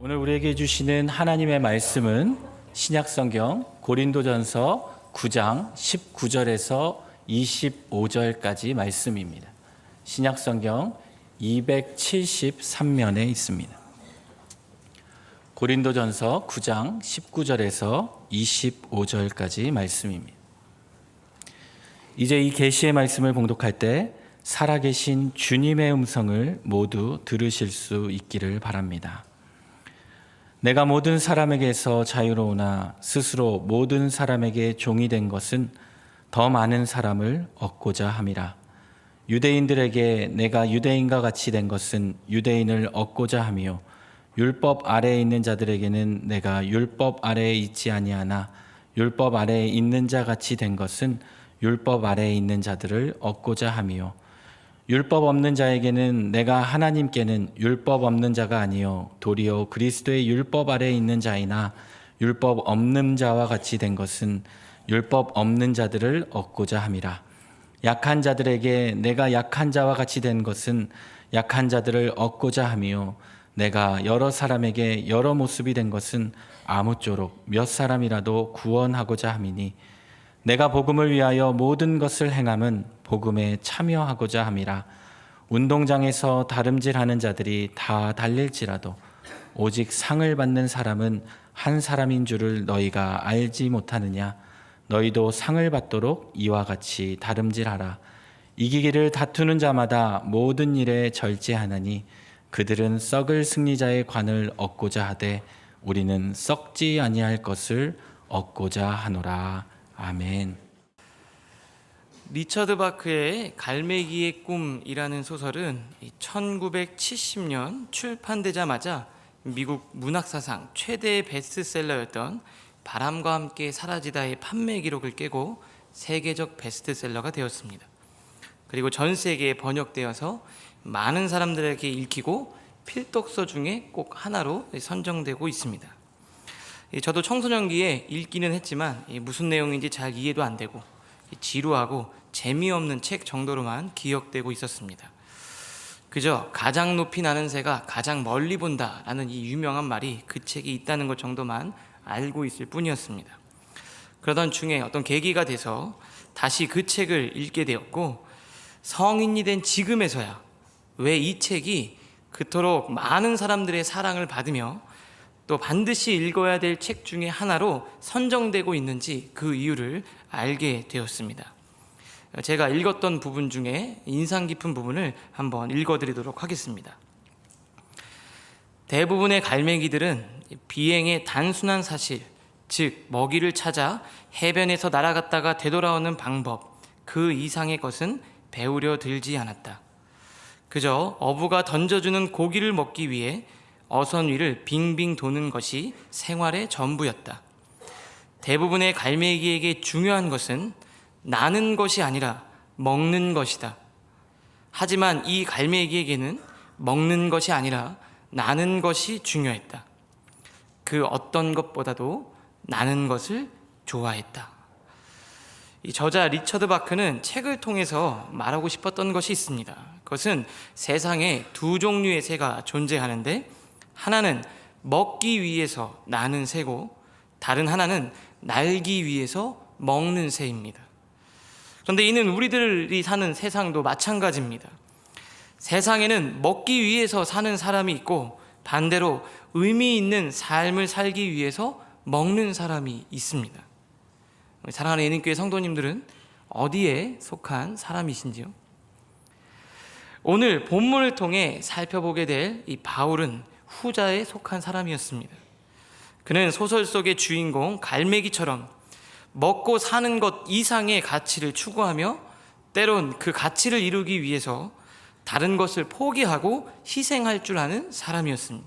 오늘 우리에게 주시는 하나님의 말씀은 신약성경 고린도전서 9장 19절에서 25절까지 말씀입니다. 신약성경 273면에 있습니다. 고린도전서 9장 19절에서 25절까지 말씀입니다. 이제 이 계시의 말씀을 봉독할 때 살아계신 주님의 음성을 모두 들으실 수 있기를 바랍니다. 내가 모든 사람에게서 자유로우나 스스로 모든 사람에게 종이 된 것은 더 많은 사람을 얻고자 함이라. 유대인들에게 내가 유대인과 같이 된 것은 유대인을 얻고자 함이요 율법 아래에 있는 자들에게는 내가 율법 아래에 있지 아니하나 율법 아래에 있는 자 같이 된 것은 율법 아래에 있는 자들을 얻고자 함이요 율법 없는 자에게는 내가 하나님께는 율법 없는 자가 아니요 도리어 그리스도의 율법 아래에 있는 자이나 율법 없는 자와 같이 된 것은 율법 없는 자들을 얻고자 함이라. 약한 자들에게 내가 약한 자와 같이 된 것은 약한 자들을 얻고자 함이요 내가 여러 사람에게 여러 모습이 된 것은 아무쪼록 몇 사람이라도 구원하고자 함이니 내가 복음을 위하여 모든 것을 행함은 복음에 참여하고자 함이라. 운동장에서 다름질하는 자들이 다 달릴지라도 오직 상을 받는 사람은 한 사람인 줄을 너희가 알지 못하느냐. 너희도 상을 받도록 이와 같이 다름질하라. 이기기를 다투는 자마다 모든 일에 절제하나니 그들은 썩을 승리자의 관을 얻고자 하되 우리는 썩지 아니할 것을 얻고자 하노라. 아멘. 리처드 바크의 갈매기의 꿈이라는 소설은 1970년 출판되자마자 미국 문학사상 최대의 베스트셀러였던 바람과 함께 사라지다의 판매 기록을 깨고 세계적 베스트셀러가 되었습니다. 그리고 전 세계에 번역되어서 많은 사람들에게 읽히고 필독서 중에 꼭 하나로 선정되고 있습니다. 저도 청소년기에 읽기는 했지만 무슨 내용인지 잘 이해도 안 되고 지루하고 재미없는 책 정도로만 기억되고 있었습니다. 그저 가장 높이 나는 새가 가장 멀리 본다라는 이 유명한 말이 그 책이 있다는 것 정도만 알고 있을 뿐이었습니다. 그러던 중에 어떤 계기가 돼서 다시 그 책을 읽게 되었고 성인이 된 지금에서야 왜 이 책이 그토록 많은 사람들의 사랑을 받으며 또 반드시 읽어야 될 책 중에 하나로 선정되고 있는지 그 이유를 알게 되었습니다. 제가 읽었던 부분 중에 인상 깊은 부분을 한번 읽어드리도록 하겠습니다. 대부분의 갈매기들은 비행의 단순한 사실, 즉 먹이를 찾아 해변에서 날아갔다가 되돌아오는 방법, 그 이상의 것은 배우려 들지 않았다. 그저 어부가 던져주는 고기를 먹기 위해 어선 위를 빙빙 도는 것이 생활의 전부였다. 대부분의 갈매기에게 중요한 것은 나는 것이 아니라 먹는 것이다. 하지만 이 갈매기에게는 먹는 것이 아니라 나는 것이 중요했다. 그 어떤 것보다도 나는 것을 좋아했다. 이 저자 리처드 바크는 책을 통해서 말하고 싶었던 것이 있습니다. 그것은 세상에 두 종류의 새가 존재하는데 하나는 먹기 위해서 나는 새고 다른 하나는 날기 위해서 먹는 새입니다. 그런데 이는 우리들이 사는 세상도 마찬가지입니다. 세상에는 먹기 위해서 사는 사람이 있고 반대로 의미 있는 삶을 살기 위해서 먹는 사람이 있습니다. 사랑하는 예능교회 성도님들은 어디에 속한 사람이신지요? 오늘 본문을 통해 살펴보게 될 이 바울은 후자에 속한 사람이었습니다. 그는 소설 속의 주인공 갈매기처럼 먹고 사는 것 이상의 가치를 추구하며 때론 그 가치를 이루기 위해서 다른 것을 포기하고 희생할 줄 아는 사람이었습니다.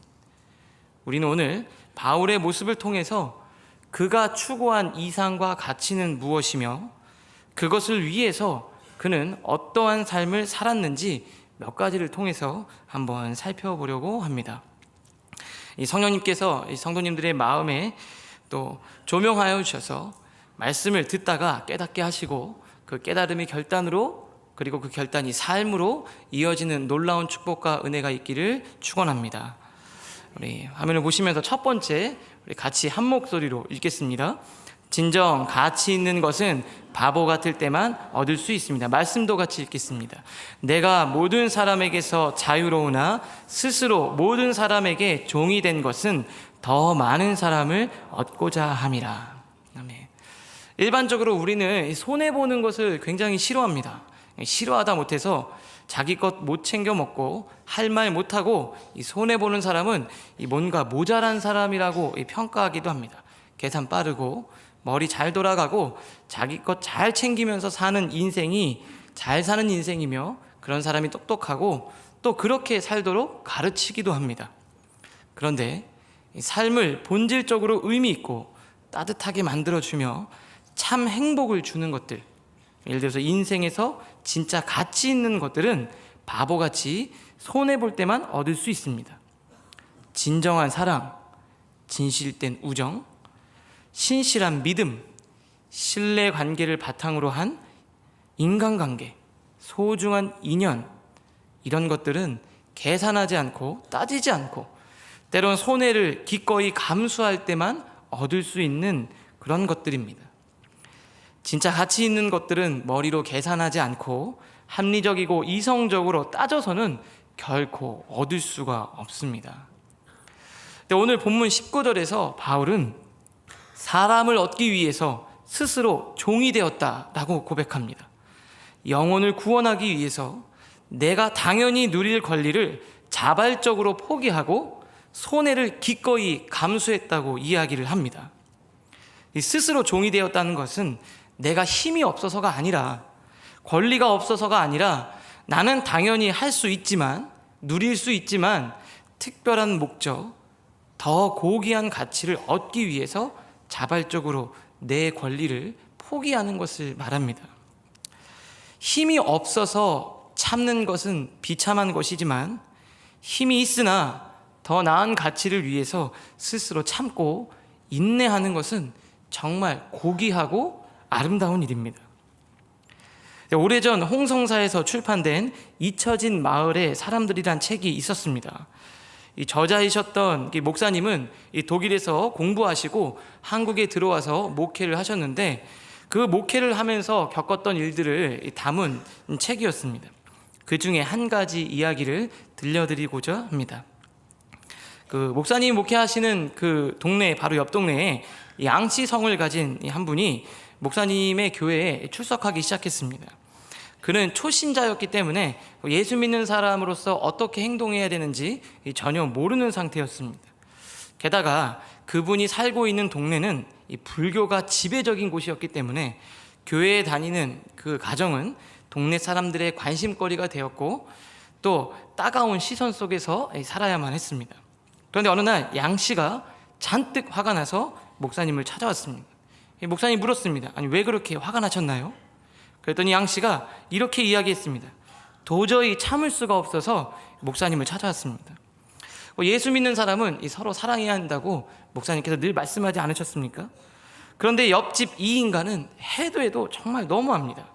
우리는 오늘 바울의 모습을 통해서 그가 추구한 이상과 가치는 무엇이며 그것을 위해서 그는 어떠한 삶을 살았는지 몇 가지를 통해서 한번 살펴보려고 합니다. 이 성령님께서 이 성도님들의 마음에 또 조명하여 주셔서 말씀을 듣다가 깨닫게 하시고 그 깨달음이 결단으로 그리고 그 결단이 삶으로 이어지는 놀라운 축복과 은혜가 있기를 축원합니다. 우리 화면을 보시면서 첫 번째 우리 같이 한 목소리로 읽겠습니다. 진정 가치 있는 것은 바보 같을 때만 얻을 수 있습니다. 말씀도 같이 읽겠습니다. 내가 모든 사람에게서 자유로우나 스스로 모든 사람에게 종이 된 것은 더 많은 사람을 얻고자 함이라. 아멘. 일반적으로 우리는 손해보는 것을 굉장히 싫어합니다. 싫어하다 못해서 자기 것 못 챙겨 먹고 할 말 못하고 손해보는 사람은 뭔가 모자란 사람이라고 평가하기도 합니다. 계산 빠르고 머리 잘 돌아가고 자기 것 잘 챙기면서 사는 인생이 잘 사는 인생이며 그런 사람이 똑똑하고 또 그렇게 살도록 가르치기도 합니다. 그런데 삶을 본질적으로 의미 있고 따뜻하게 만들어주며 참 행복을 주는 것들, 예를 들어서 인생에서 진짜 가치 있는 것들은 바보같이 손해볼 때만 얻을 수 있습니다. 진정한 사랑, 진실된 우정, 신실한 믿음, 신뢰관계를 바탕으로 한 인간관계, 소중한 인연, 이런 것들은 계산하지 않고 따지지 않고 때론 손해를 기꺼이 감수할 때만 얻을 수 있는 그런 것들입니다. 진짜 가치 있는 것들은 머리로 계산하지 않고 합리적이고 이성적으로 따져서는 결코 얻을 수가 없습니다. 오늘 본문 19절에서 바울은 사람을 얻기 위해서 스스로 종이 되었다라고 고백합니다. 영혼을 구원하기 위해서 내가 당연히 누릴 권리를 자발적으로 포기하고 손해를 기꺼이 감수했다고 이야기를 합니다. 스스로 종이 되었다는 것은 내가 힘이 없어서가 아니라, 권리가 없어서가 아니라, 나는 당연히 할 수 있지만, 누릴 수 있지만 특별한 목적, 더 고귀한 가치를 얻기 위해서 자발적으로 내 권리를 포기하는 것을 말합니다. 힘이 없어서 참는 것은 비참한 것이지만 힘이 있으나 더 나은 가치를 위해서 스스로 참고 인내하는 것은 정말 고귀하고 아름다운 일입니다. 오래전 홍성사에서 출판된 잊혀진 마을의 사람들이란 책이 있었습니다. 이 저자이셨던 목사님은 독일에서 공부하시고 한국에 들어와서 목회를 하셨는데 그 목회를 하면서 겪었던 일들을 담은 책이었습니다. 그 중에 한 가지 이야기를 들려드리고자 합니다. 그 목사님이 목회하시는 그 동네, 바로 옆 동네에 양씨성을 가진 한 분이 목사님의 교회에 출석하기 시작했습니다. 그는 초신자였기 때문에 예수 믿는 사람으로서 어떻게 행동해야 되는지 전혀 모르는 상태였습니다. 게다가 그분이 살고 있는 동네는 불교가 지배적인 곳이었기 때문에 교회에 다니는 그 가정은 동네 사람들의 관심거리가 되었고 또 따가운 시선 속에서 살아야만 했습니다. 그런데 어느 날 양 씨가 잔뜩 화가 나서 목사님을 찾아왔습니다. 목사님이 물었습니다. 아니, 왜 그렇게 화가 나셨나요? 그랬더니 양 씨가 이렇게 이야기했습니다. 도저히 참을 수가 없어서 목사님을 찾아왔습니다. 예수 믿는 사람은 서로 사랑해야 한다고 목사님께서 늘 말씀하지 않으셨습니까? 그런데 옆집 이 인간은 해도 해도 정말 너무합니다.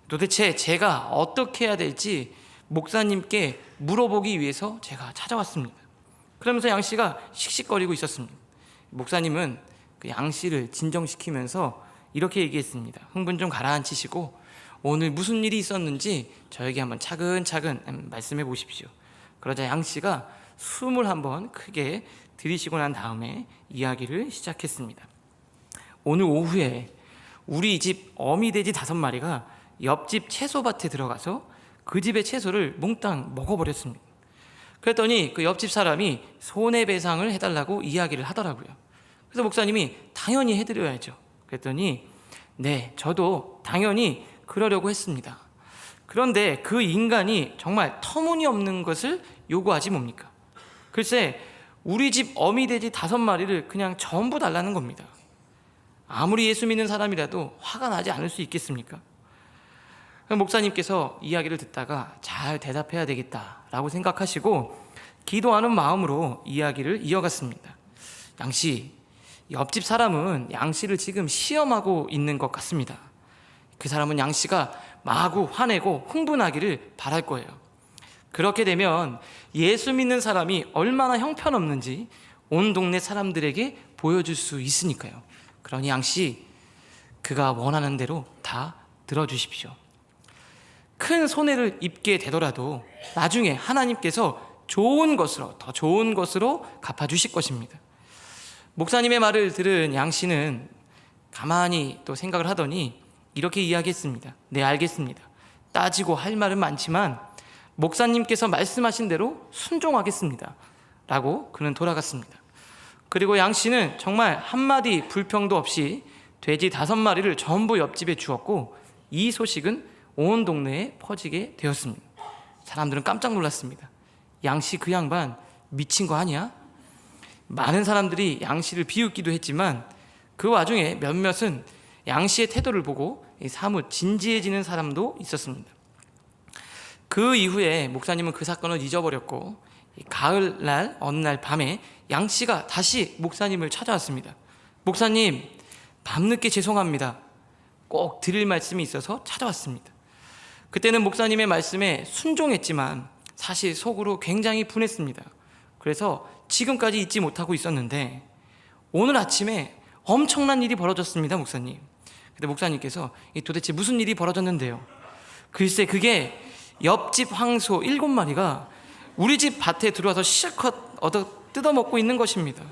도대체 제가 어떻게 해야 될지 목사님께 물어보기 위해서 제가 찾아왔습니다. 그러면서 양 씨가 씩씩거리고 있었습니다. 목사님은 그 양 씨를 진정시키면서 이렇게 얘기했습니다. 흥분 좀 가라앉히시고 오늘 무슨 일이 있었는지 저에게 한번 차근차근 말씀해 보십시오. 그러자 양 씨가 숨을 한번 크게 들이쉬고 난 다음에 이야기를 시작했습니다. 오늘 오후에 우리 집 어미돼지 5마리가 옆집 채소밭에 들어가서 그 집의 채소를 몽땅 먹어버렸습니다. 그랬더니 그 옆집 사람이 손해배상을 해달라고 이야기를 하더라고요. 그래서 목사님이 당연히 해드려야죠. 그랬더니 네, 저도 당연히 그러려고 했습니다. 그런데 그 인간이 정말 터무니없는 것을 요구하지 뭡니까? 글쎄 우리 집 어미돼지 5마리를 그냥 전부 달라는 겁니다. 아무리 예수 믿는 사람이라도 화가 나지 않을 수 있겠습니까? 목사님께서 이야기를 듣다가 잘 대답해야 되겠다라고 생각하시고 기도하는 마음으로 이야기를 이어갔습니다. 양씨, 옆집 사람은 양씨를 지금 시험하고 있는 것 같습니다. 그 사람은 양씨가 마구 화내고 흥분하기를 바랄 거예요. 그렇게 되면 예수 믿는 사람이 얼마나 형편없는지 온 동네 사람들에게 보여줄 수 있으니까요. 그러니 양씨, 그가 원하는 대로 다 들어주십시오. 큰 손해를 입게 되더라도 나중에 하나님께서 더 좋은 것으로 갚아주실 것입니다. 목사님의 말을 들은 양씨는 가만히 또 생각을 하더니 이렇게 이야기했습니다. 네, 알겠습니다. 따지고 할 말은 많지만 목사님께서 말씀하신 대로 순종하겠습니다 라고 그는 돌아갔습니다. 그리고 양씨는 정말 한마디 불평도 없이 돼지 5마리를 전부 옆집에 주었고, 이 소식은 온 동네에 퍼지게 되었습니다. 사람들은 깜짝 놀랐습니다. 양씨 그 양반 미친 거 아니야? 많은 사람들이 양씨를 비웃기도 했지만 그 와중에 몇몇은 양씨의 태도를 보고 사뭇 진지해지는 사람도 있었습니다. 그 이후에 목사님은 그 사건을 잊어버렸고, 가을날 어느 날 밤에 양씨가 다시 목사님을 찾아왔습니다. 목사님, 밤늦게 죄송합니다. 꼭 드릴 말씀이 있어서 찾아왔습니다. 그때는 목사님의 말씀에 순종했지만 사실 속으로 굉장히 분했습니다. 그래서 지금까지 잊지 못하고 있었는데 오늘 아침에 엄청난 일이 벌어졌습니다, 목사님. 근데 목사님께서 도대체 무슨 일이 벌어졌는데요? 글쎄, 그게 옆집 황소 7마리가 우리 집 밭에 들어와서 실컷 뜯어먹고 있는 것입니다.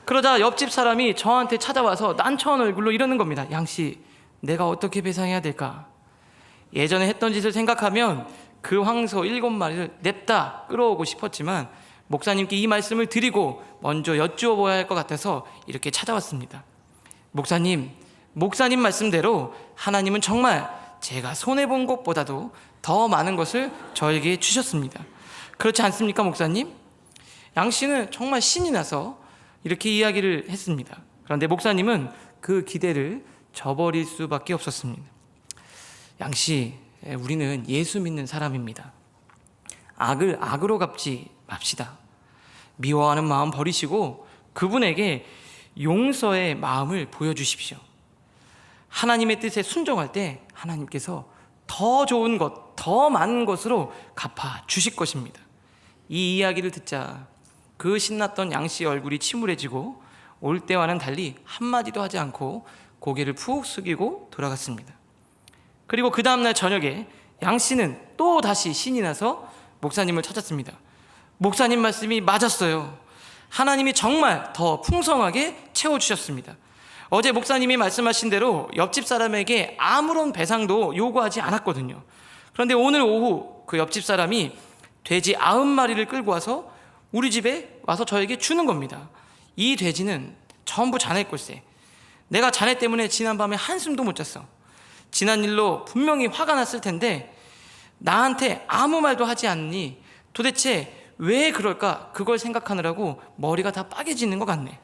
그러자 옆집 사람이 저한테 찾아와서 난처한 얼굴로 이러는 겁니다. 양씨, 내가 어떻게 배상해야 될까? 예전에 했던 짓을 생각하면 그 황소 7마리를 냅다 끌어오고 싶었지만 목사님께 이 말씀을 드리고 먼저 여쭈어봐야 할 것 같아서 이렇게 찾아왔습니다. 목사님 말씀대로 하나님은 정말 제가 손해본 것보다도 더 많은 것을 저에게 주셨습니다. 그렇지 않습니까, 목사님? 양씨는 정말 신이 나서 이렇게 이야기를 했습니다. 그런데 목사님은 그 기대를 저버릴 수밖에 없었습니다. 양씨, 우리는 예수 믿는 사람입니다. 악을 악으로 갚지 맙시다. 미워하는 마음 버리시고 그분에게 용서의 마음을 보여주십시오. 하나님의 뜻에 순종할 때 하나님께서 더 좋은 것, 더 많은 것으로 갚아 주실 것입니다. 이 이야기를 듣자 그 신났던 양씨의 얼굴이 침울해지고 올 때와는 달리 한마디도 하지 않고 고개를 푹 숙이고 돌아갔습니다. 그리고 그 다음날 저녁에 양씨는 또 다시 신이 나서 목사님을 찾았습니다. 목사님 말씀이 맞았어요. 하나님이 정말 더 풍성하게 채워주셨습니다. 어제 목사님이 말씀하신 대로 옆집 사람에게 아무런 배상도 요구하지 않았거든요. 그런데 오늘 오후 그 옆집 사람이 돼지 90마리를 끌고 와서 우리 집에 와서 저에게 주는 겁니다. 이 돼지는 전부 자네 걸세. 내가 자네 때문에 지난밤에 한숨도 못 잤어. 지난 일로 분명히 화가 났을 텐데 나한테 아무 말도 하지 않니? 도대체 왜 그럴까? 그걸 생각하느라고 머리가 다 빠개지는 것 같네.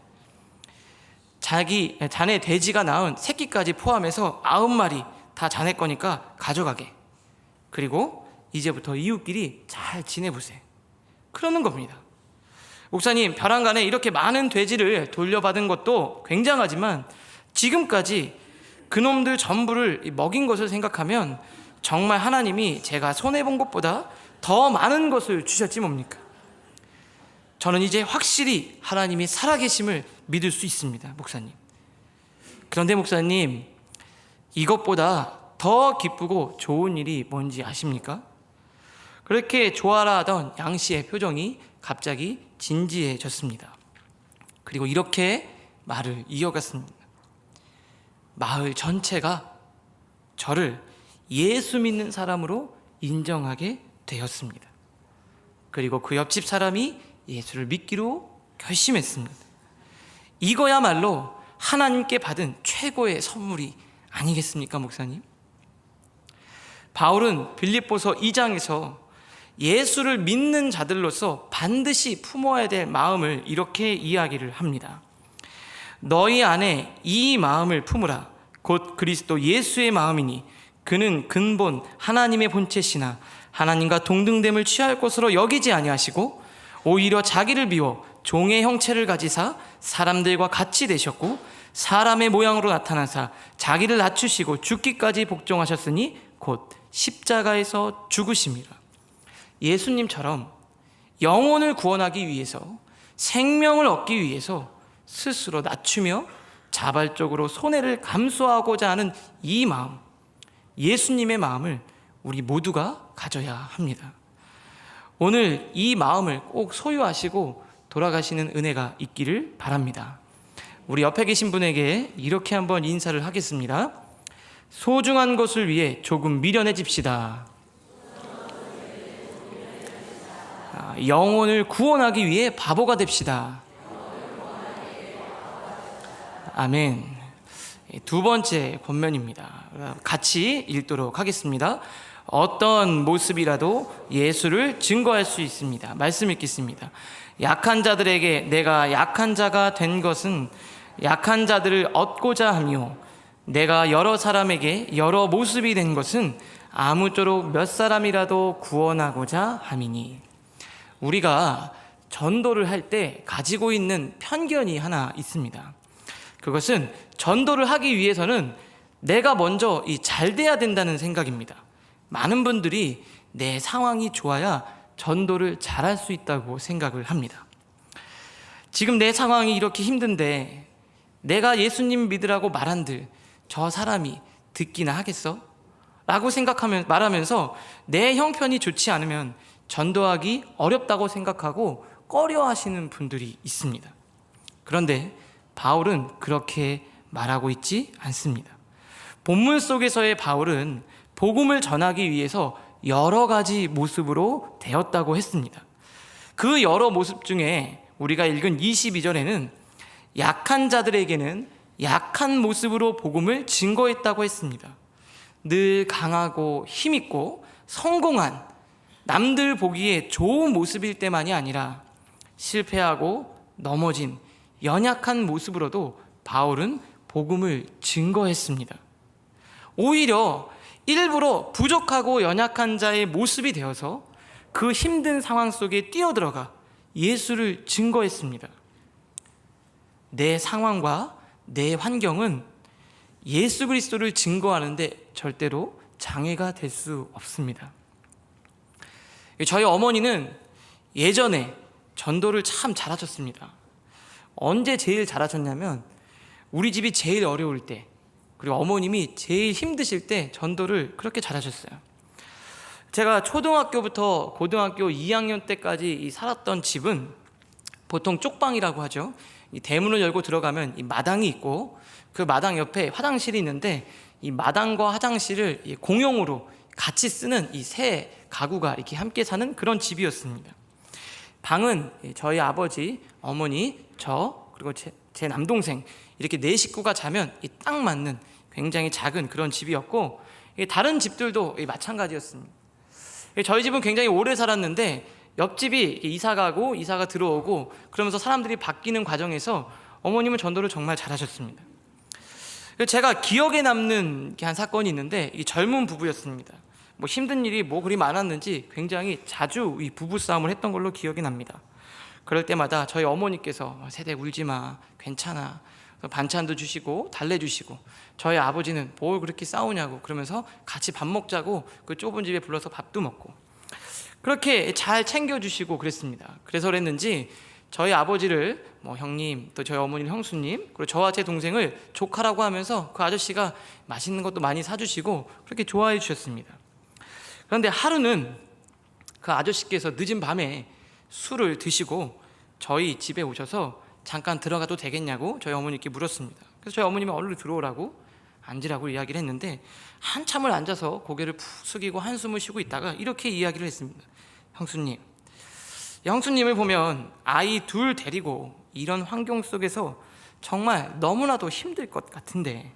자네 돼지가 낳은 새끼까지 포함해서 90마리 다 자네 거니까 가져가게. 그리고 이제부터 이웃끼리 잘 지내보세. 그러는 겁니다. 목사님, 벼랑간에 이렇게 많은 돼지를 돌려받은 것도 굉장하지만 지금까지 그놈들 전부를 먹인 것을 생각하면 정말 하나님이 제가 손해본 것보다 더 많은 것을 주셨지 뭡니까? 저는 이제 확실히 하나님이 살아계심을 믿을 수 있습니다, 목사님. 그런데 목사님, 이것보다 더 기쁘고 좋은 일이 뭔지 아십니까? 그렇게 좋아라 하던 양씨의 표정이 갑자기 진지해졌습니다. 그리고 이렇게 말을 이어갔습니다. 마을 전체가 저를 예수 믿는 사람으로 인정하게 되었습니다. 그리고 그 옆집 사람이 예수를 믿기로 결심했습니다. 이거야말로 하나님께 받은 최고의 선물이 아니겠습니까, 목사님? 바울은 빌립보서 2장에서 예수를 믿는 자들로서 반드시 품어야 될 마음을 이렇게 이야기를 합니다. 너희 안에 이 마음을 품으라. 곧 그리스도 예수의 마음이니 그는 근본 하나님의 본체시나 하나님과 동등됨을 취할 것으로 여기지 아니하시고 오히려 자기를 비워 종의 형체를 가지사 사람들과 같이 되셨고 사람의 모양으로 나타나사 자기를 낮추시고 죽기까지 복종하셨으니 곧 십자가에서 죽으심이라. 예수님처럼 영혼을 구원하기 위해서, 생명을 얻기 위해서 스스로 낮추며 자발적으로 손해를 감수하고자 하는 이 마음, 예수님의 마음을 우리 모두가 가져야 합니다. 오늘 이 마음을 꼭 소유하시고 돌아가시는 은혜가 있기를 바랍니다. 우리 옆에 계신 분에게 이렇게 한번 인사를 하겠습니다. 소중한 것을 위해 조금 미련해집시다. 영혼을 구원하기 위해 바보가 됩시다. 아멘. 두 번째 권면입니다. 같이 읽도록 하겠습니다. 어떤 모습이라도 예수를 증거할 수 있습니다. 말씀 읽겠습니다. 약한 자들에게 내가 약한 자가 된 것은 약한 자들을 얻고자 하며, 내가 여러 사람에게 여러 모습이 된 것은 아무쪼록 몇 사람이라도 구원하고자 함이니. 우리가 전도를 할 때 가지고 있는 편견이 하나 있습니다. 그것은 전도를 하기 위해서는 내가 먼저 잘 돼야 된다는 생각입니다. 많은 분들이 내 상황이 좋아야 전도를 잘할 수 있다고 생각을 합니다. 지금 내 상황이 이렇게 힘든데 내가 예수님 믿으라고 말한들 저 사람이 듣기나 하겠어? 라고 말하면서 내 형편이 좋지 않으면 전도하기 어렵다고 생각하고 꺼려 하시는 분들이 있습니다. 그런데 바울은 그렇게 말하고 있지 않습니다. 본문 속에서의 바울은 복음을 전하기 위해서 여러 가지 모습으로 되었다고 했습니다. 그 여러 모습 중에 우리가 읽은 22절에는 약한 자들에게는 약한 모습으로 복음을 증거했다고 했습니다. 늘 강하고 힘있고 성공한, 남들 보기에 좋은 모습일 때만이 아니라 실패하고 넘어진 연약한 모습으로도 바울은 복음을 증거했습니다. 오히려 일부러 부족하고 연약한 자의 모습이 되어서 그 힘든 상황 속에 뛰어들어가 예수를 증거했습니다. 내 상황과 내 환경은 예수 그리스도를 증거하는데 절대로 장애가 될 수 없습니다. 저희 어머니는 예전에 전도를 참 잘하셨습니다. 언제 제일 잘하셨냐면 우리 집이 제일 어려울 때, 그리고 어머님이 제일 힘드실 때 전도를 그렇게 잘하셨어요. 제가 초등학교부터 고등학교 2학년 때까지 살았던 집은 보통 쪽방이라고 하죠. 이 대문을 열고 들어가면 이 마당이 있고 그 마당 옆에 화장실이 있는데, 이 마당과 화장실을 공용으로 같이 쓰는 이 세 가구가 이렇게 함께 사는 그런 집이었습니다. 방은 저희 아버지, 어머니, 저 그리고 제 남동생 이렇게 네 식구가 자면 딱 맞는 굉장히 작은 그런 집이었고, 다른 집들도 마찬가지였습니다. 저희 집은 굉장히 오래 살았는데 옆집이 이사가 들어오고 그러면서 사람들이 바뀌는 과정에서 어머님은 전도를 정말 잘하셨습니다. 제가 기억에 남는 한 사건이 있는데, 이 젊은 부부였습니다. 뭐 힘든 일이 뭐 그리 많았는지 굉장히 자주 이 부부싸움을 했던 걸로 기억이 납니다. 그럴 때마다 저희 어머니께서 세대 울지 마, 괜찮아, 반찬도 주시고 달래주시고, 저희 아버지는 뭘 그렇게 싸우냐고 그러면서 같이 밥 먹자고 그 좁은 집에 불러서 밥도 먹고 그렇게 잘 챙겨주시고 그랬습니다. 그래서 그랬는지 저희 아버지를 뭐 형님, 또 저희 어머니는 형수님, 그리고 저와 제 동생을 조카라고 하면서 그 아저씨가 맛있는 것도 많이 사주시고 그렇게 좋아해 주셨습니다. 그런데 하루는 그 아저씨께서 늦은 밤에 술을 드시고 저희 집에 오셔서 잠깐 들어가도 되겠냐고 저희 어머니께 물었습니다. 그래서 저희 어머님이 얼른 들어오라고 앉으라고 이야기를 했는데, 한참을 앉아서 고개를 푹 숙이고 한숨을 쉬고 있다가 이렇게 이야기를 했습니다. 형수님을 보면 아이 둘 데리고 이런 환경 속에서 정말 너무나도 힘들 것 같은데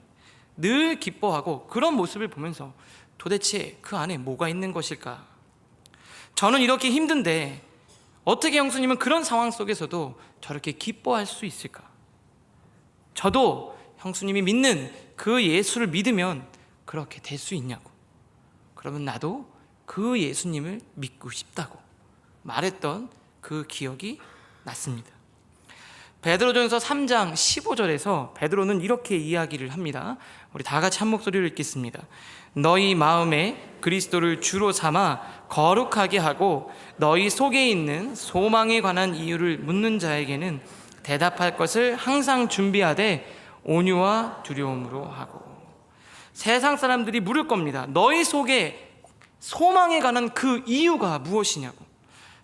늘 기뻐하고 그런 모습을 보면서 도대체 그 안에 뭐가 있는 것일까? 저는 이렇게 힘든데 어떻게 형수님은 그런 상황 속에서도 저렇게 기뻐할 수 있을까? 저도 형수님이 믿는 그 예수를 믿으면 그렇게 될 수 있냐고, 그러면 나도 그 예수님을 믿고 싶다고 말했던 그 기억이 났습니다. 베드로전서 3장 15절에서 베드로는 이렇게 이야기를 합니다. 우리 다 같이 한 목소리로 읽겠습니다. 너희 마음에 그리스도를 주로 삼아 거룩하게 하고 너희 속에 있는 소망에 관한 이유를 묻는 자에게는 대답할 것을 항상 준비하되 온유와 두려움으로 하고. 세상 사람들이 물을 겁니다. 너희 속에 소망에 관한 그 이유가 무엇이냐고.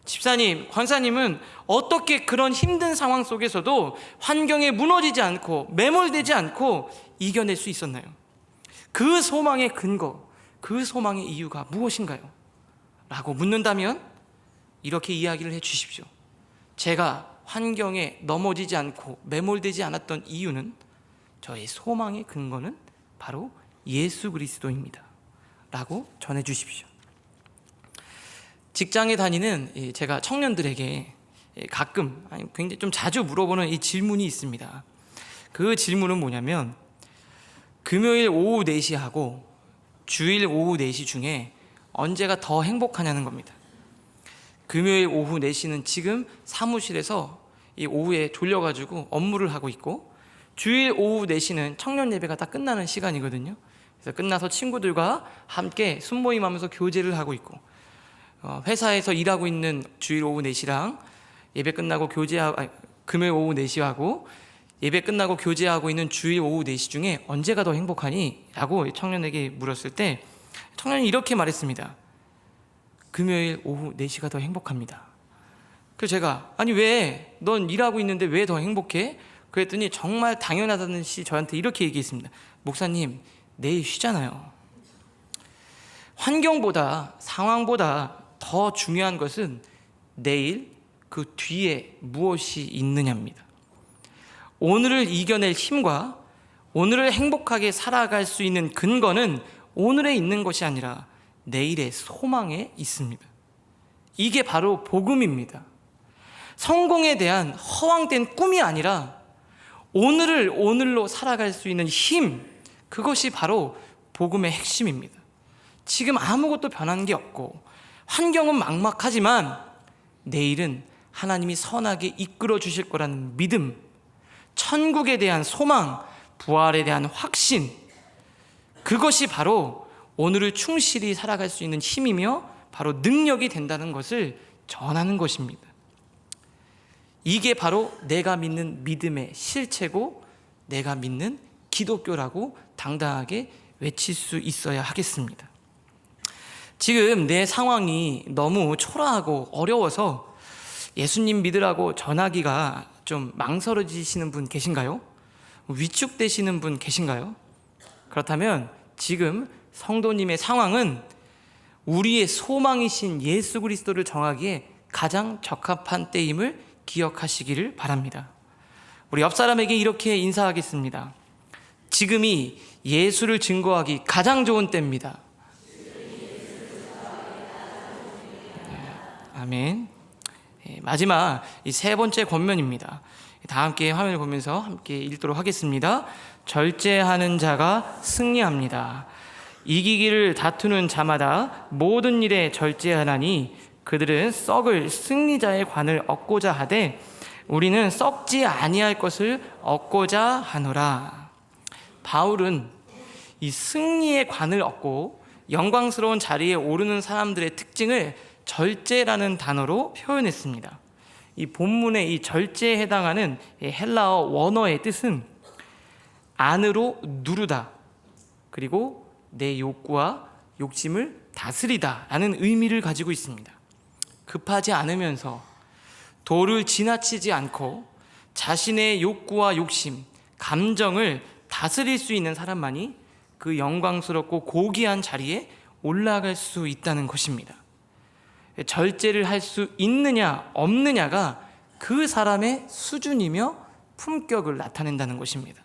집사님, 권사님은 어떻게 그런 힘든 상황 속에서도 환경에 무너지지 않고 매몰되지 않고 이겨낼 수 있었나요? 그 소망의 근거, 그 소망의 이유가 무엇인가요? 라고 묻는다면 이렇게 이야기를 해 주십시오. 제가 환경에 넘어지지 않고 매몰되지 않았던 이유는, 저의 소망의 근거는 바로 예수 그리스도입니다. 라고 전해 주십시오. 직장에 다니는 제가 청년들에게 가끔, 굉장히 좀 자주 물어보는 이 질문이 있습니다. 그 질문은 뭐냐면, 금요일 오후 4시하고 주일 오후 4시 중에 언제가 더 행복하냐는 겁니다. 금요일 오후 4시는 지금 사무실에서 이 오후에 졸려가지고 업무를 하고 있고, 주일 오후 4시는 청년 예배가 다 끝나는 시간이거든요. 그래서 끝나서 친구들과 함께 순모임하면서 교제를 하고 있고, 회사에서 일하고 있는 주일 오후 4시랑 예배 끝나고 금요일 오후 4시하고 예배 끝나고 교제하고 있는 주일 오후 4시 중에 언제가 더 행복하니? 라고 청년에게 물었을 때 청년이 이렇게 말했습니다. 금요일 오후 4시가 더 행복합니다. 그래서 제가, 아니 왜? 넌 일하고 있는데 왜 더 행복해? 그랬더니 정말 당연하다는 시 저한테 이렇게 얘기했습니다. 목사님, 내일 쉬잖아요. 환경보다, 상황보다 더 중요한 것은 내일 그 뒤에 무엇이 있느냐입니다. 오늘을 이겨낼 힘과 오늘을 행복하게 살아갈 수 있는 근거는 오늘에 있는 것이 아니라 내일의 소망에 있습니다. 이게 바로 복음입니다. 성공에 대한 허황된 꿈이 아니라 오늘을 오늘로 살아갈 수 있는 힘, 그것이 바로 복음의 핵심입니다. 지금 아무것도 변한 게 없고 환경은 막막하지만 내일은 하나님이 선하게 이끌어 주실 거라는 믿음, 천국에 대한 소망, 부활에 대한 확신, 그것이 바로 오늘을 충실히 살아갈 수 있는 힘이며 바로 능력이 된다는 것을 전하는 것입니다. 이게 바로 내가 믿는 믿음의 실체고 내가 믿는 기독교라고 당당하게 외칠 수 있어야 하겠습니다. 지금 내 상황이 너무 초라하고 어려워서 예수님 믿으라고 전하기가 좀 망설여지시는 분 계신가요? 위축되시는 분 계신가요? 그렇다면 지금 성도님의 상황은 우리의 소망이신 예수 그리스도를 정하기에 가장 적합한 때임을 기억하시기를 바랍니다. 우리 옆 사람에게 이렇게 인사하겠습니다. 지금이 예수를 증거하기 가장 좋은 때입니다. 아멘. 마지막 이 세 번째 권면입니다. 다 함께 화면을 보면서 함께 읽도록 하겠습니다. 절제하는 자가 승리합니다. 이기기를 다투는 자마다 모든 일에 절제하나니 그들은 썩을 승리자의 관을 얻고자 하되 우리는 썩지 아니할 것을 얻고자 하노라. 바울은 이 승리의 관을 얻고 영광스러운 자리에 오르는 사람들의 특징을 절제라는 단어로 표현했습니다. 이 본문의 이 절제에 해당하는 헬라어 원어의 뜻은 안으로 누르다, 그리고 내 욕구와 욕심을 다스리다 라는 의미를 가지고 있습니다. 급하지 않으면서 도를 지나치지 않고 자신의 욕구와 욕심, 감정을 다스릴 수 있는 사람만이 그 영광스럽고 고귀한 자리에 올라갈 수 있다는 것입니다. 절제를 할 수 있느냐 없느냐가 그 사람의 수준이며 품격을 나타낸다는 것입니다.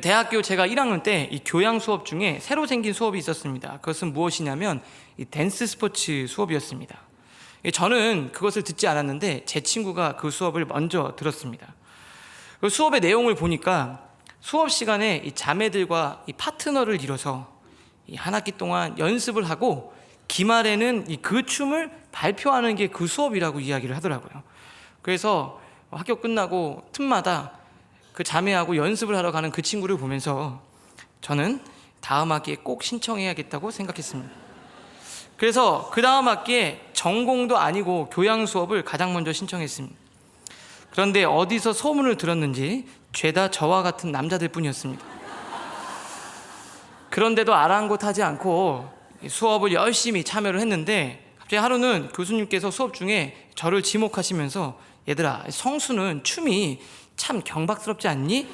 대학교 제가 1학년 때 이 교양 수업 중에 새로 생긴 수업이 있었습니다. 그것은 무엇이냐면 이 댄스 스포츠 수업이었습니다. 저는 그것을 듣지 않았는데 제 친구가 그 수업을 먼저 들었습니다. 그 수업의 내용을 보니까 수업 시간에 이 자매들과 이 파트너를 이뤄서 이 한 학기 동안 연습을 하고 기말에는 그 춤을 발표하는 게 그 수업이라고 이야기를 하더라고요. 그래서 학교 끝나고 틈마다 그 자매하고 연습을 하러 가는 그 친구를 보면서 저는 다음 학기에 꼭 신청해야겠다고 생각했습니다. 그래서 그 다음 학기에 전공도 아니고 교양 수업을 가장 먼저 신청했습니다. 그런데 어디서 소문을 들었는지 죄다 저와 같은 남자들 뿐이었습니다. 그런데도 아랑곳하지 않고 수업을 열심히 참여를 했는데 갑자기 하루는 교수님께서 수업 중에 저를 지목하시면서 얘들아, 성수는 춤이 참 경박스럽지 않니?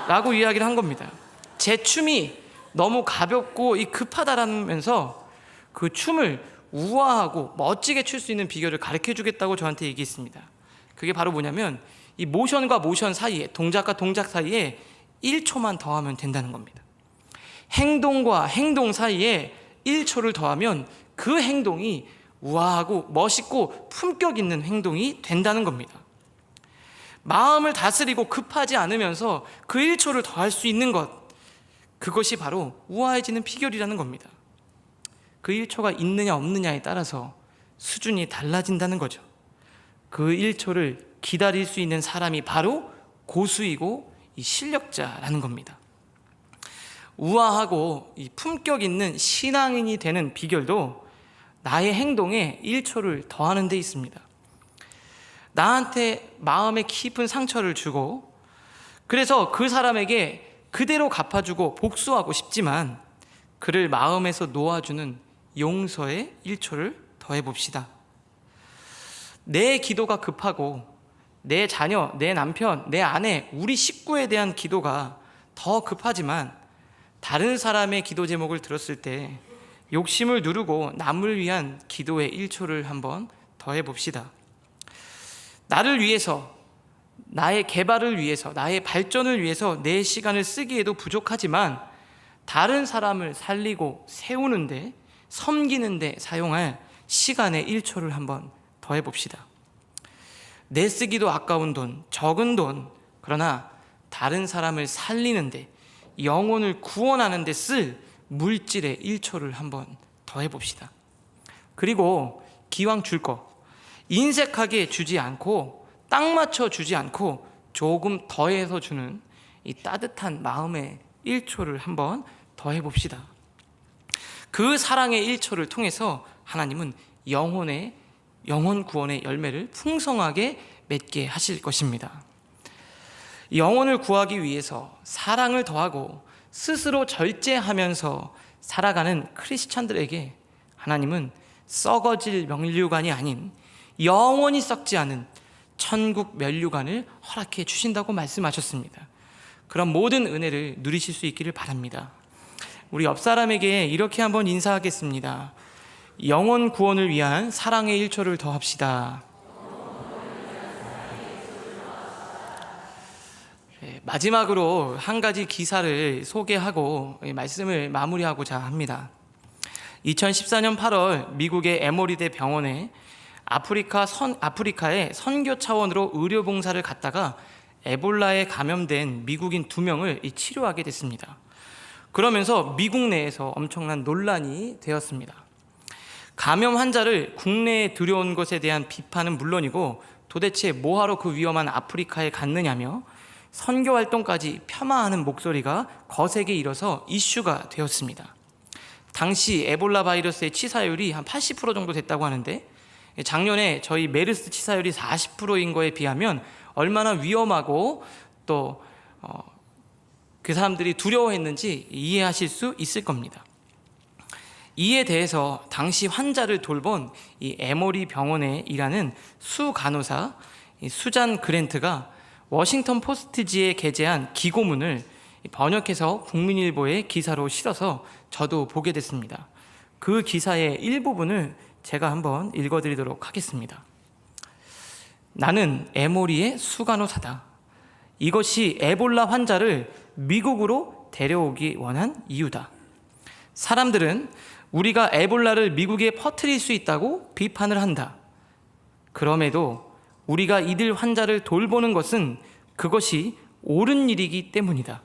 라고 이야기를 한 겁니다. 제 춤이 너무 가볍고 급하다라면서 그 춤을 우아하고 멋지게 출 수 있는 비결을 가르쳐 주겠다고 저한테 얘기했습니다. 그게 바로 뭐냐면 이 모션과 모션 사이에, 동작과 동작 사이에 1초만 더하면 된다는 겁니다. 행동과 행동 사이에 1초를 더하면 그 행동이 우아하고 멋있고 품격 있는 행동이 된다는 겁니다. 마음을 다스리고 급하지 않으면서 그 1초를 더할 수 있는 것, 그것이 바로 우아해지는 비결이라는 겁니다. 그 1초가 있느냐 없느냐에 따라서 수준이 달라진다는 거죠. 그 1초를 기다릴 수 있는 사람이 바로 고수이고 이 실력자라는 겁니다. 우아하고 이 품격 있는 신앙인이 되는 비결도 나의 행동에 1초를 더하는 데 있습니다. 나한테 마음에 깊은 상처를 주고 그래서 그 사람에게 그대로 갚아주고 복수하고 싶지만 그를 마음에서 놓아주는 용서의 1초를 더해봅시다. 내 기도가 급하고 내 자녀, 내 남편, 내 아내, 우리 식구에 대한 기도가 더 급하지만 다른 사람의 기도 제목을 들었을 때 욕심을 누르고 남을 위한 기도의 1초를 한번 더해봅시다. 나를 위해서, 나의 개발을 위해서, 나의 발전을 위해서 내 시간을 쓰기에도 부족하지만 다른 사람을 살리고 세우는데, 섬기는데 사용할 시간의 1초를 한번 더해봅시다. 내 쓰기도 아까운 돈, 적은 돈, 그러나 다른 사람을 살리는데, 영혼을 구원하는 데 쓸 물질의 1초를 한번 더해봅시다. 그리고 기왕 줄 거 인색하게 주지 않고 딱 맞춰 주지 않고 조금 더해서 주는 이 따뜻한 마음의 1초를 한번 더해봅시다. 그 사랑의 1초를 통해서 하나님은 영혼 구원의 열매를 풍성하게 맺게 하실 것입니다. 영혼을 구하기 위해서 사랑을 더하고 스스로 절제하면서 살아가는 크리스찬들에게 하나님은 썩어질 면류관이 아닌 영원히 썩지 않은 천국 면류관을 허락해 주신다고 말씀하셨습니다. 그런 모든 은혜를 누리실 수 있기를 바랍니다. 우리 옆 사람에게 이렇게 한번 인사하겠습니다. 영혼 구원을 위한 사랑의 1초를 더합시다. 마지막으로 한 가지 기사를 소개하고 말씀을 마무리하고자 합니다. 2014년 8월 미국의 에모리대 병원에 아프리카의 선교 차원으로 의료봉사를 갔다가 에볼라에 감염된 미국인 2명을 치료하게 됐습니다. 그러면서 미국 내에서 엄청난 논란이 되었습니다. 감염 환자를 국내에 들여온 것에 대한 비판은 물론이고 도대체 뭐하러 그 위험한 아프리카에 갔느냐며 선교 활동까지 폄하하는 목소리가 거세게 일어서 이슈가 되었습니다. 당시 에볼라 바이러스의 치사율이 한 80% 정도 됐다고 하는데 작년에 저희 메르스 치사율이 40%인 거에 비하면 얼마나 위험하고 또 그 사람들이 두려워했는지 이해하실 수 있을 겁니다. 이에 대해서 당시 환자를 돌본 이 에모리 병원에 일하는 수간호사 수잔 그랜트가 워싱턴 포스트지에 게재한 기고문을 번역해서 국민일보에 기사로 실어서 저도 보게 됐습니다. 그 기사의 일부분을 제가 한번 읽어드리도록 하겠습니다. 나는 에모리의 수간호사다. 이것이 에볼라 환자를 미국으로 데려오기 원한 이유다. 사람들은 우리가 에볼라를 미국에 퍼뜨릴 수 있다고 비판을 한다. 그럼에도 우리가 이들 환자를 돌보는 것은 그것이 옳은 일이기 때문이다.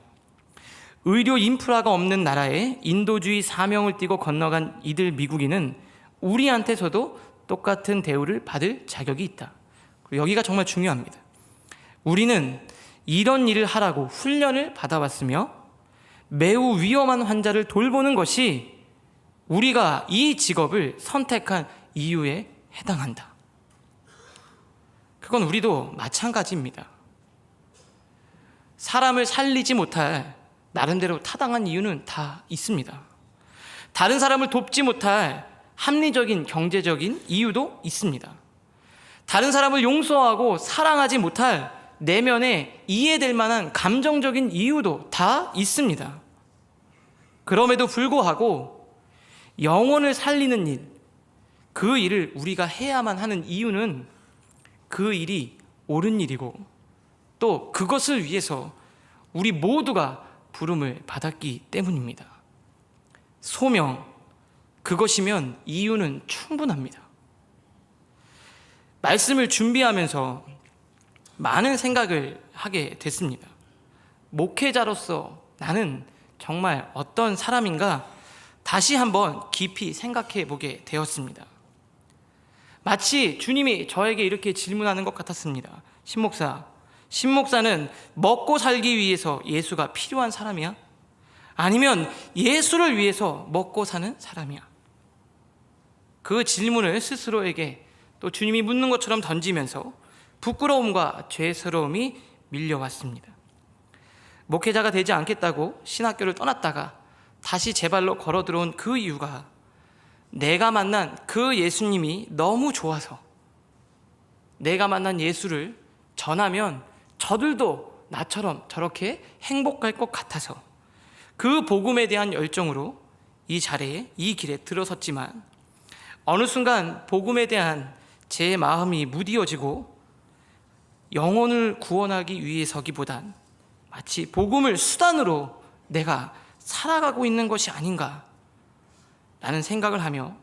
의료 인프라가 없는 나라에 인도주의 사명을 띠고 건너간 이들 미국인은 우리한테서도 똑같은 대우를 받을 자격이 있다. 여기가 정말 중요합니다. 우리는 이런 일을 하라고 훈련을 받아왔으며 매우 위험한 환자를 돌보는 것이 우리가 이 직업을 선택한 이유에 해당한다. 그건 우리도 마찬가지입니다. 사람을 살리지 못할 나름대로 타당한 이유는 다 있습니다. 다른 사람을 돕지 못할 합리적인 경제적인 이유도 있습니다. 다른 사람을 용서하고 사랑하지 못할 내면에 이해될 만한 감정적인 이유도 다 있습니다. 그럼에도 불구하고 영혼을 살리는 일, 그 일을 우리가 해야만 하는 이유는 그 일이 옳은 일이고 또 그것을 위해서 우리 모두가 부름을 받았기 때문입니다. 소명, 그것이면 이유는 충분합니다. 말씀을 준비하면서 많은 생각을 하게 됐습니다. 목회자로서 나는 정말 어떤 사람인가 다시 한번 깊이 생각해 보게 되었습니다. 마치 주님이 저에게 이렇게 질문하는 것 같았습니다. 신목사는 먹고 살기 위해서 예수가 필요한 사람이야? 아니면 예수를 위해서 먹고 사는 사람이야? 그 질문을 스스로에게 또 주님이 묻는 것처럼 던지면서 부끄러움과 죄스러움이 밀려왔습니다. 목회자가 되지 않겠다고 신학교를 떠났다가 다시 제 발로 걸어 들어온 그 이유가 내가 만난 그 예수님이 너무 좋아서 내가 만난 예수를 전하면 저들도 나처럼 저렇게 행복할 것 같아서 그 복음에 대한 열정으로 이 자리에, 이 길에 들어섰지만 어느 순간 복음에 대한 제 마음이 무디어지고 영혼을 구원하기 위해서기보단 마치 복음을 수단으로 내가 살아가고 있는 것이 아닌가 라는 생각을 하며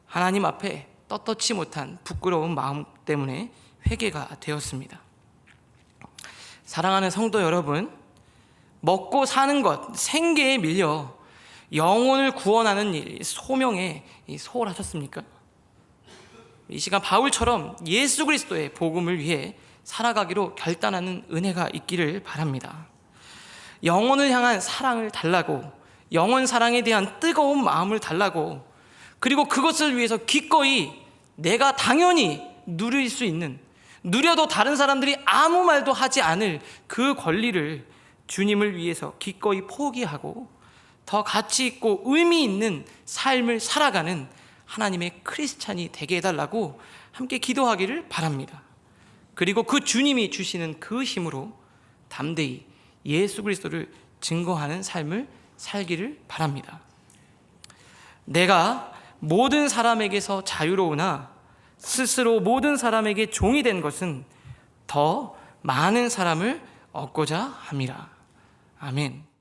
하나님 앞에 떳떳지 못한 부끄러운 마음 때문에 회개가 되었습니다. 사랑하는 성도 여러분, 먹고 사는 것, 생계에 밀려 영혼을 구원하는 일, 소명에 소홀하셨습니까? 이 시간 바울처럼 예수 그리스도의 복음을 위해 살아가기로 결단하는 은혜가 있기를 바랍니다. 영혼을 향한 사랑을 달라고, 영혼 사랑에 대한 뜨거운 마음을 달라고, 그리고 그것을 위해서 기꺼이 내가 당연히 누릴 수 있는, 누려도 다른 사람들이 아무 말도 하지 않을 그 권리를 주님을 위해서 기꺼이 포기하고 더 가치 있고 의미 있는 삶을 살아가는 하나님의 크리스찬이 되게 해달라고 함께 기도하기를 바랍니다. 그리고 그 주님이 주시는 그 힘으로 담대히 예수 그리스도를 증거하는 삶을 살기를 바랍니다. 내가 모든 사람에게서 자유로우나 스스로 모든 사람에게 종이 된 것은 더 많은 사람을 얻고자 함이라. 아멘.